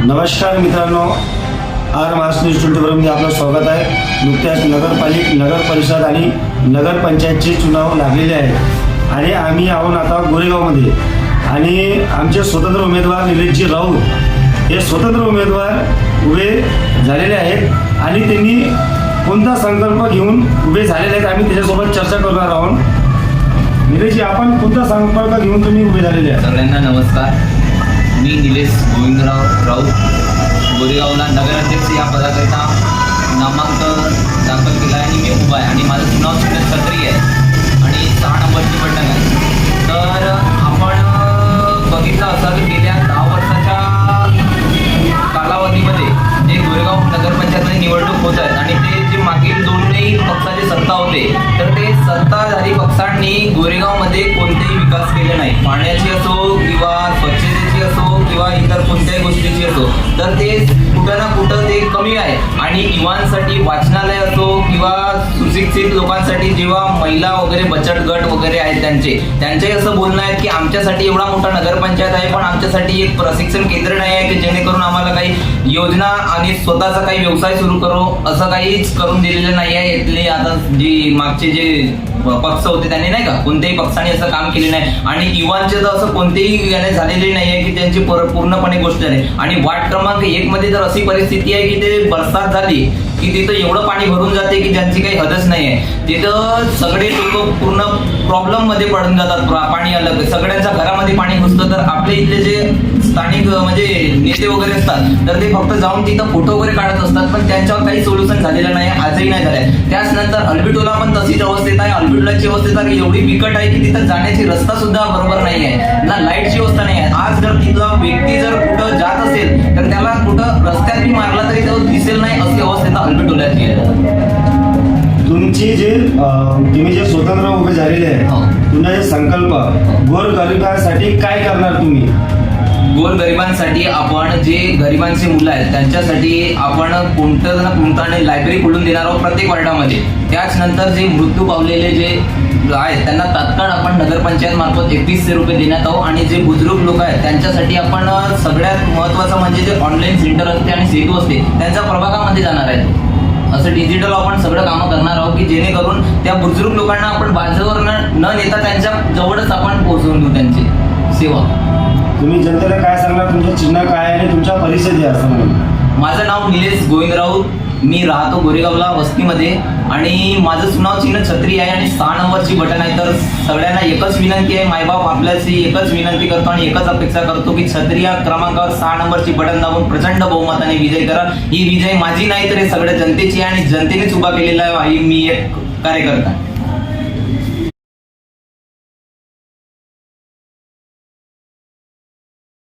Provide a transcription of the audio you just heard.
नमस्कार मित्रांनो, R Maharashtra news 24 मध्ये आपलं स्वागत आहे। नुकत्याच नगर परिषद आणि नगर पंचायतचे चुनाव लागलेले आहेत आणि आम्ही आहोत आता गोरेगावमध्ये आणि आमचे स्वतंत्र उमेदवार निलेशजी राऊत हे स्वतंत्र उमेदवार उभे झालेले आहेत आणि त्यांनी कोणता संकल्प घेऊन उभे झालेले आहेत आम्ही त्याच्यासोबत चर्चा करणार आहोत। निलेशजी, आपण कोणता संकल्प घेऊन तुम्ही उभे झालेले आहेत? सगळ्यांना नमस्कार। मी निलेश गोविंदराव राऊत गोरेगावला नगराध्यक्ष या पदाकरिता नामांकन दाखल केला आहे आणि मी उभा आहे आणि माझं चुनाव चिन्ह छत्री आहे आणि 6 नंबरची बटन आहे। तर आपण बघितलं असं की गेल्या 10 वर्षाच्या कालावधीमध्ये जे गोरेगाव नगरपंचायत निवडणूक होत आहेत आणि ते जे मागील दोन्ही पक्षाचे सत्ता होते तर ते सत्ताधारी पक्षांनी गोरेगावमध्ये कोणतेही विकास केले नाही। पाण्याची असो किंवा स्वच्छतेची असो किंवा इतर कोणत्याही गोष्टीची असो तर ते कुठं ना कुठं ते कमी आहे आणि युवांसाठी वाचनालय असो किंवा सुशिक्षित लोकांसाठी जेव्हा महिला वगैरे बचत गट वगैरे आहेत त्यांचे असं बोलणं आहे की आमच्यासाठी एवढा मोठा नगरपंचायत आहे पण आमच्यासाठी एक प्रशिक्षण केंद्र नाही आहे की जेणेकरून आम्हाला काही योजना आणि स्वतःचा काही व्यवसाय सुरू करू असं काहीच करून दिलेलं नाही आहे। इथले आता जी मागचे जे पक्ष होते त्यांनी नाही का कोणत्याही पक्षाने असं काम केले नाही आणि युवांचे तर असं कोणतेही याने झालेले नाही आहे की त्यांची पूर्णपणे गोष्ट आहे। आणि वार्ड क्रमांक 1 मध्ये तर अशी परिस्थिती आहे की ते बरसात झाली की तिथं एवढं पाणी भरून जाते की ज्यांची काही हदच नाही आहे। तिथं सगळे लोक पूर्ण प्रॉब्लेम मध्ये पडून जातात। पाणी आलं सगळ्यांच्या घरामध्ये पाणी घुसतं तर आपले इथले जे स्थानिक म्हणजे नेते वगैरे असतात तर ते फक्त जाऊन तिथं फोटो वगैरे काढत असतात पण त्यांच्यावर काही सोल्युशन झालेलं नाही, आजही नाही झालंय। त्याच नंतर अल्बिटोला पण तशीच अवस्थेत आहे। अल्बिटोलाची अवस्था तर एवढी बिकट आहे की तिथं जाण्याची रस्ता सुद्धा बरोबर नाही आहे ना, लाईटची व्यवस्था नाही आहे। आज जर तिथला व्यक्ती जर कुठं जात असेल तर त्याला कुठं रस्त्यात बी मारला तरी तो दिसेल नाही अशी अवस्थेत अल्बिटोलाची आहे। तुम्ही जे स्वतंत्र उभे झालेले आहे तुमचा हे संकल्प गोरगरिबांसाठी काय करणार तुम्ही? गोरगरिबांसाठी आपण जे गरिबांची मुलं आहेत त्यांच्यासाठी आपण कोणतं ना कोणतं लायब्ररी खोलून देणार आहोत प्रत्येक वार्डामध्ये। त्याच नंतर जे मृत्यू पावलेले जे आहेत त्यांना तात्काळ आपण नगरपंचायत मार्फत 3100 रुपये देण्यात आहोत आणि जे बुजुर्ग लोक आहेत त्यांच्यासाठी आपण सगळ्यात महत्त्वाचं म्हणजे जे ऑनलाईन सेंटर असते आणि सेतू असते त्यांच्या प्रभागामध्ये जाणार आहेत। असं डिजिटल आपण सगळं कामं करणार आहोत की जेणेकरून त्या बुजुर्ग लोकांना आपण बाजूवर न नेता त्यांच्या जवळच आपण पोहोचवून देऊ त्यांची सेवा। तुम्ही जनतेला काय सांगणार? तुमचं चिन्ह काय आहे आणि तुमच्या परिस्थिती असं म्हणून? माझं नाव निलेश गोविंद राऊत, मी राहतो गोरेगावला वस्तीमध्ये आणि माझं चुनाव चिन्ह छत्री आहे आणि 6 नंबरची बटन आहे। तर सगळ्यांना एकच विनंती आहे, मायबाप आपल्याशी एकच विनंती करतो आणि एकच अपेक्षा करतो की छत्री या क्रमांकावर 6 नंबरची बटन दाबून प्रचंड बहुमताने विजय करा। ही विजय माझी नाही तर हे सगळ्या जनतेची आहे आणि जनतेनेच उभा केलेला आहे। मी एक कार्यकर्ता